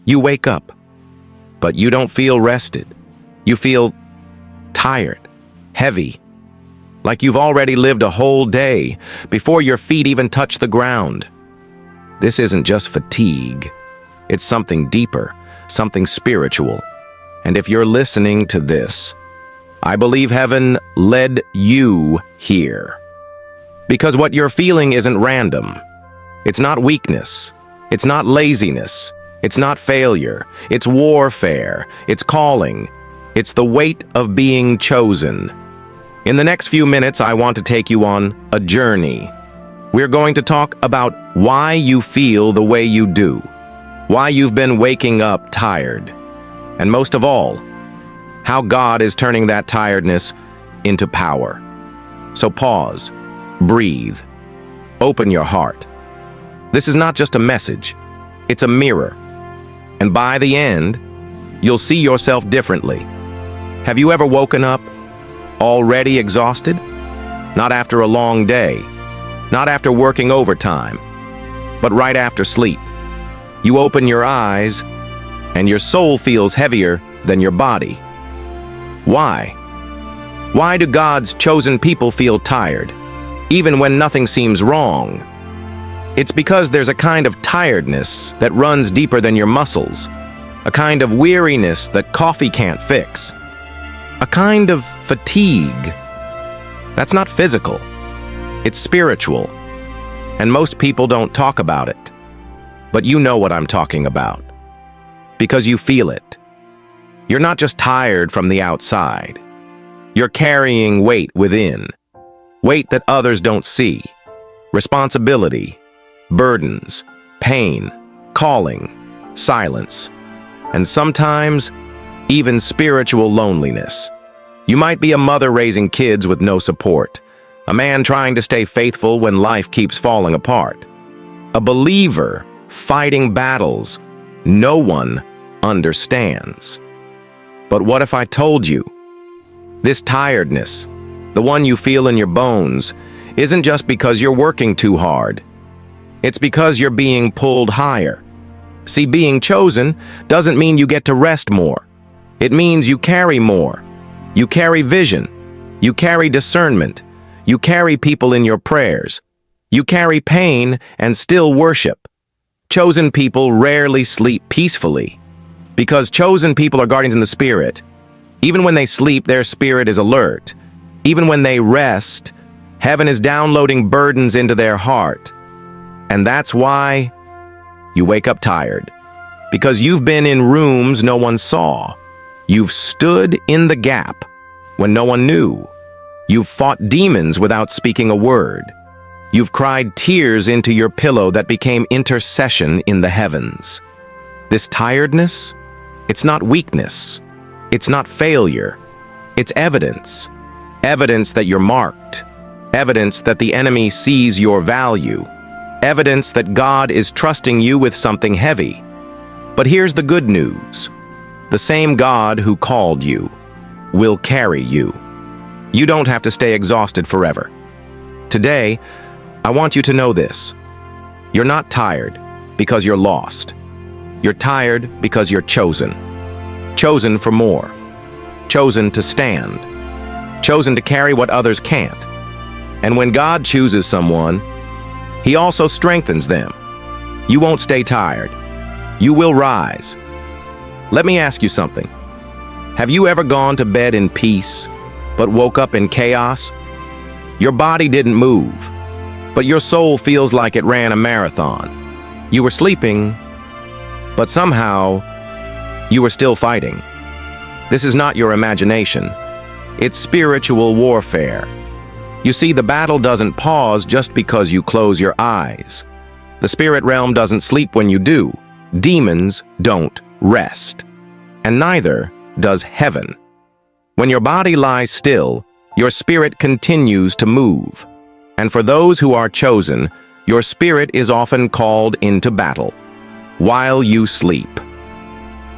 You wake up, but you don't feel rested. You feel tired, heavy, like you've already lived a whole day before your feet even touch the ground. This isn't just fatigue. It's something deeper, something spiritual. And if you're listening to this, I believe heaven led you here. Because what you're feeling isn't random. It's not weakness. It's not laziness. It's not failure. It's warfare. It's calling. It's the weight of being chosen. In the next few minutes, I want to take you on a journey. We're going to talk about why you feel the way you do, why you've been waking up tired, and most of all, how God is turning that tiredness into power. So pause, breathe, open your heart. This is not just a message, it's a mirror. And by the end, you'll see yourself differently. Have you ever woken up already exhausted? Not after a long day, not after working overtime, but right after sleep. You open your eyes, and your soul feels heavier than your body. Why? Why do God's chosen people feel tired, even when nothing seems wrong? It's because there's a kind of tiredness that runs deeper than your muscles, a kind of weariness that coffee can't fix, a kind of fatigue. That's not physical, it's spiritual, and most people don't talk about it. But you know what I'm talking about, because you feel it. You're not just tired from the outside. You're carrying weight within, weight that others don't see, responsibility, burdens, pain, calling, silence, and sometimes even spiritual loneliness. You might be a mother raising kids with no support, a man trying to stay faithful when life keeps falling apart, a believer fighting battles no one understands. But what if I told you, this tiredness, the one you feel in your bones, isn't just because you're working too hard. It's because you're being pulled higher. See, being chosen doesn't mean you get to rest more. It means you carry more. You carry vision. You carry discernment. You carry people in your prayers. You carry pain and still worship. Chosen people rarely sleep peacefully, because chosen people are guardians in the spirit. Even when they sleep, their spirit is alert. Even when they rest, heaven is downloading burdens into their heart. And that's why you wake up tired, because you've been in rooms no one saw. You've stood in the gap when no one knew. You've fought demons without speaking a word. You've cried tears into your pillow that became intercession in the heavens. This tiredness, it's not weakness. It's not failure. It's evidence. Evidence that you're marked. Evidence that the enemy sees your value. Evidence that God is trusting you with something heavy. But here's the good news. The same God who called you will carry you. You don't have to stay exhausted forever. Today, I want you to know this. You're not tired because you're lost. You're tired because you're chosen. Chosen for more. Chosen to stand. Chosen to carry what others can't. And when God chooses someone, He also strengthens them. You won't stay tired. You will rise. Let me ask you something. Have you ever gone to bed in peace, but woke up in chaos? Your body didn't move, but your soul feels like it ran a marathon. You were sleeping, but somehow you were still fighting. This is not your imagination. It's spiritual warfare. You see, the battle doesn't pause just because you close your eyes. The spirit realm doesn't sleep when you do. Demons don't rest. And neither does heaven. When your body lies still, your spirit continues to move. And for those who are chosen, your spirit is often called into battle while you sleep.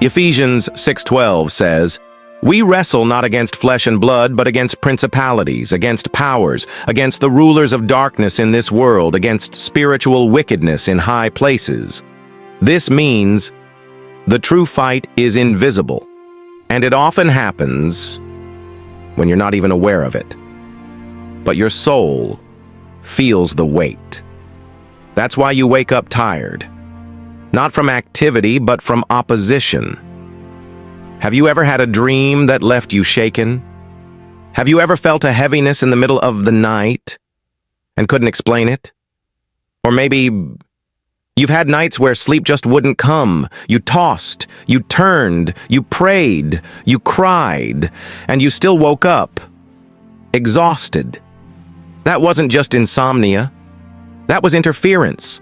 Ephesians 6:12 says, "We wrestle not against flesh and blood, but against principalities, against powers, against the rulers of darkness in this world, against spiritual wickedness in high places." This means The true fight is invisible, and it often happens when you're not even aware of it. But your soul feels the weight. That's why you wake up tired, not from activity, but from opposition. Have you ever had a dream that left you shaken? Have you ever felt a heaviness in the middle of the night and couldn't explain it? Or maybe you've had nights where sleep just wouldn't come. You tossed, you turned, you prayed, you cried, and you still woke up, exhausted. That wasn't just insomnia. That was interference.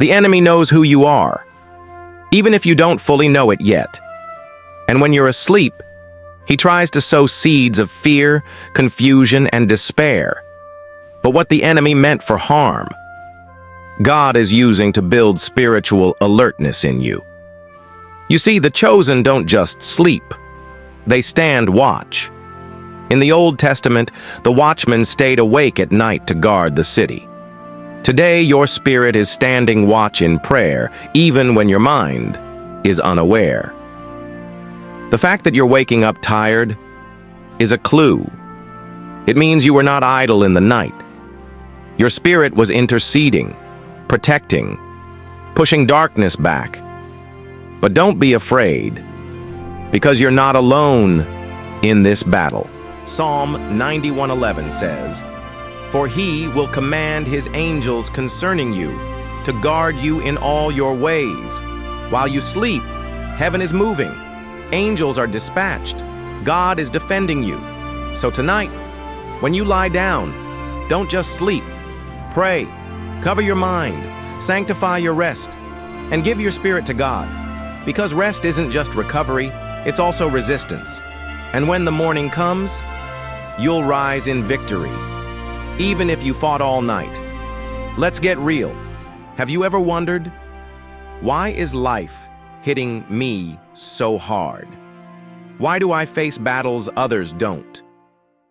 The enemy knows who you are, even if you don't fully know it yet. And when you're asleep, he tries to sow seeds of fear, confusion, and despair. But what the enemy meant for harm, God is using to build spiritual alertness in you. You see, the chosen don't just sleep. They stand watch. In the Old Testament, the watchmen stayed awake at night to guard the city. Today, your spirit is standing watch in prayer, even when your mind is unaware. The fact that you're waking up tired is a clue. It means you were not idle in the night. Your spirit was interceding, protecting, pushing darkness back. But don't be afraid, because you're not alone in this battle. Psalm 91:11 says, "For he will command his angels concerning you, to guard you in all your ways. While you sleep, heaven is moving. Angels are dispatched. God is defending you." So tonight, when you lie down, don't just sleep. Pray, cover your mind, sanctify your rest, and give your spirit to God. Because rest isn't just recovery, it's also resistance. And when the morning comes, you'll rise in victory, even if you fought all night. Let's get real. Have you ever wondered, why is life hitting me so hard? Why do I face battles others don't?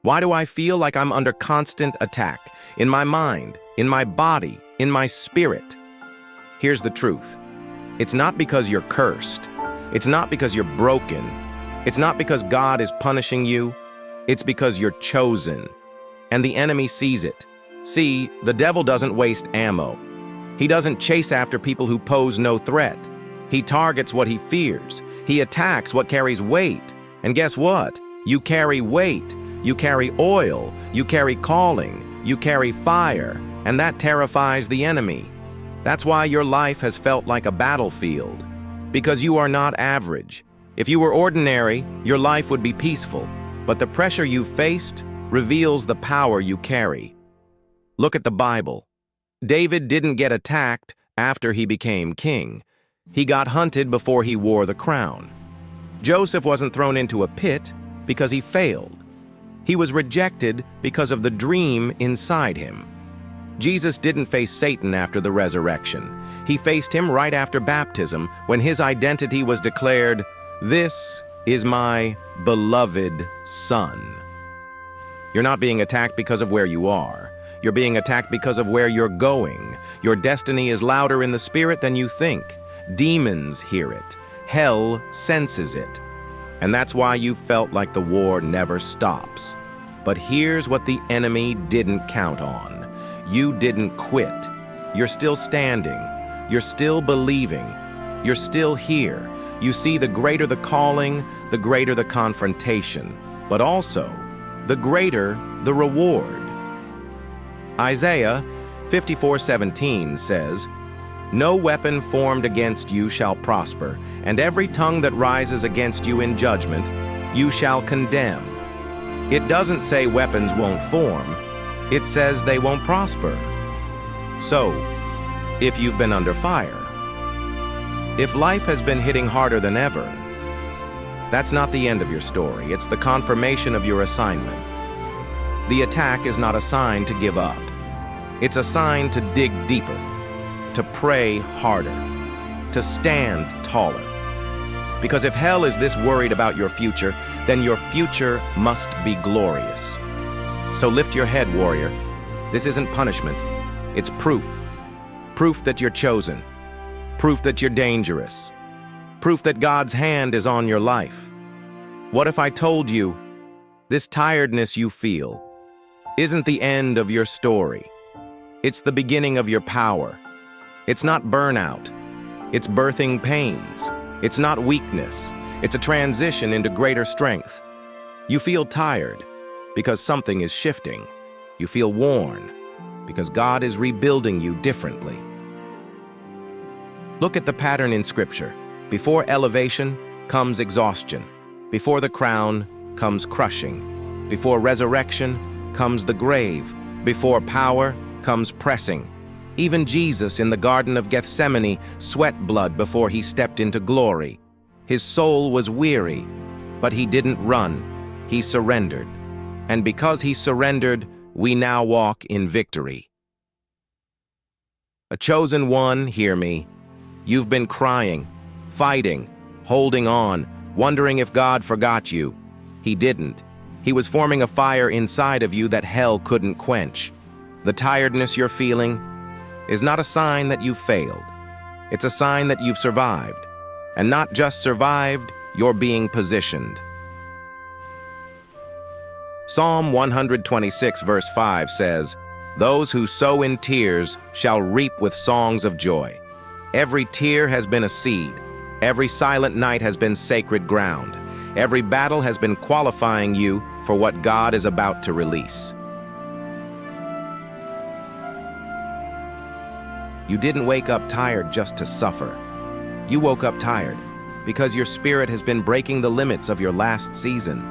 Why do I feel like I'm under constant attack in my mind, in my body, in my spirit? Here's the truth. It's not because you're cursed. It's not because you're broken. It's not because God is punishing you. It's because you're chosen. And the enemy sees it. See, the devil doesn't waste ammo. He doesn't chase after people who pose no threat. He targets what he fears. He attacks what carries weight. And guess what? You carry weight. You carry oil. You carry calling. You carry fire. And that terrifies the enemy. That's why your life has felt like a battlefield. Because you are not average. If you were ordinary, your life would be peaceful. But the pressure you've faced reveals the power you carry. Look at the Bible. David didn't get attacked after he became king. He got hunted before he wore the crown. Joseph wasn't thrown into a pit because he failed. He was rejected because of the dream inside him. Jesus didn't face Satan after the resurrection. He faced him right after baptism, when his identity was declared, "This is my beloved Son." You're not being attacked because of where you are. You're being attacked because of where you're going. Your destiny is louder in the spirit than you think. Demons hear it. Hell senses it. And that's why you felt like the war never stops. But here's what the enemy didn't count on. You didn't quit. You're still standing. You're still believing. You're still here. You see, the greater the calling, the greater the confrontation, but also the greater the reward. Isaiah 54:17 says, "No weapon formed against you shall prosper, and every tongue that rises against you in judgment, you shall condemn." It doesn't say weapons won't form. It says they won't prosper. So, if you've been under fire, if life has been hitting harder than ever, that's not the end of your story. It's the confirmation of your assignment. The attack is not a sign to give up. It's a sign to dig deeper, to pray harder, to stand taller. Because if hell is this worried about your future, then your future must be glorious. So lift your head, warrior. This isn't punishment. It's proof. Proof that you're chosen. Proof that you're dangerous. proof that God's hand is on your life. What if I told you this tiredness you feel isn't the end of your story? It's the beginning of your power. It's not burnout. It's birthing pains. It's not weakness. It's a transition into greater strength. You feel tired because something is shifting. You feel worn because God is rebuilding you differently. Look at the pattern in Scripture. Before elevation comes exhaustion. Before the crown comes crushing. Before resurrection comes the grave. Before power comes pressing. Even Jesus in the Garden of Gethsemane sweat blood before he stepped into glory. His soul was weary, but he didn't run. He surrendered. And because he surrendered, we now walk in victory. A chosen one, hear me. You've been crying, fighting, holding on, wondering if God forgot you. He didn't. He was forming a fire inside of you that hell couldn't quench. The tiredness you're feeling is not a sign that you've failed. It's a sign that you've survived. And not just survived, you're being positioned. Psalm 126 verse 5 says, "Those who sow in tears shall reap with songs of joy." Every tear has been a seed. Every silent night has been sacred ground. Every battle has been qualifying you for what God is about to release. You didn't wake up tired just to suffer. You woke up tired because your spirit has been breaking the limits of your last season.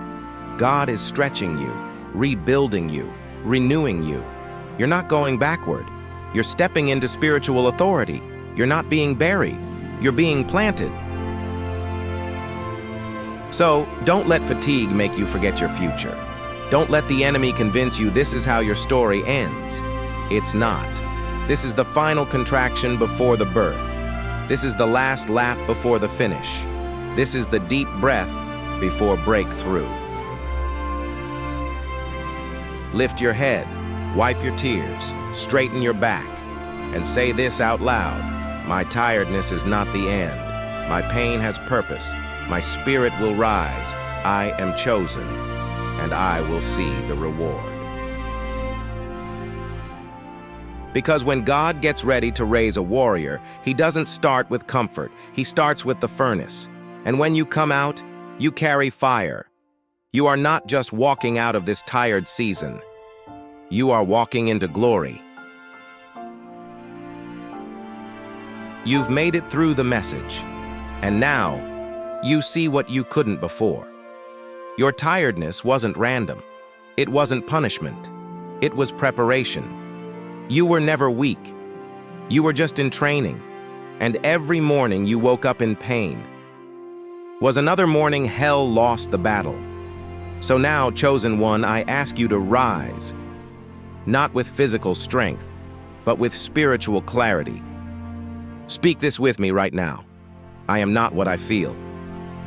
God is stretching you, rebuilding you, renewing you. You're not going backward. You're stepping into spiritual authority. You're not being buried. You're being planted. So, don't let fatigue make you forget your future. Don't let the enemy convince you this is how your story ends. It's not. This is the final contraction before the birth. This is the last lap before the finish. This is the deep breath before breakthrough. Lift your head, wipe your tears, straighten your back, and say this out loud. My tiredness is not the end. My pain has purpose. My spirit will rise. I am chosen, and I will see the reward. Because when God gets ready to raise a warrior, he doesn't start with comfort. He starts with the furnace. And when you come out, you carry fire. You are not just walking out of this tired season. You are walking into glory. You've made it through the message. And now, you see what you couldn't before. Your tiredness wasn't random. It wasn't punishment. It was preparation. You were never weak. You were just in training. And every morning you woke up in pain. Was another morning hell lost the battle? So now, chosen one, I ask you to rise. Not with physical strength, but with spiritual clarity. Speak this with me right now. I am not what I feel.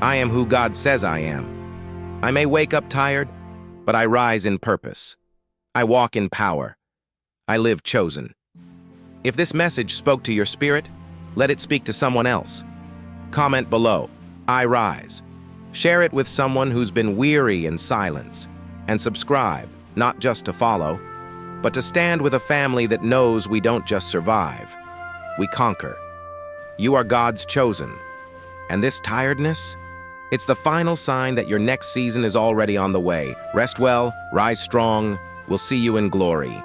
I am who God says I am. I may wake up tired, but I rise in purpose. I walk in power. I live chosen. If this message spoke to your spirit, let it speak to someone else. Comment below, I rise. Share it with someone who's been weary in silence. And subscribe, not just to follow, but to stand with a family that knows we don't just survive, we conquer. You are God's chosen. And this tiredness, it's the final sign that your next season is already on the way. Rest well, rise strong. We'll see you in glory.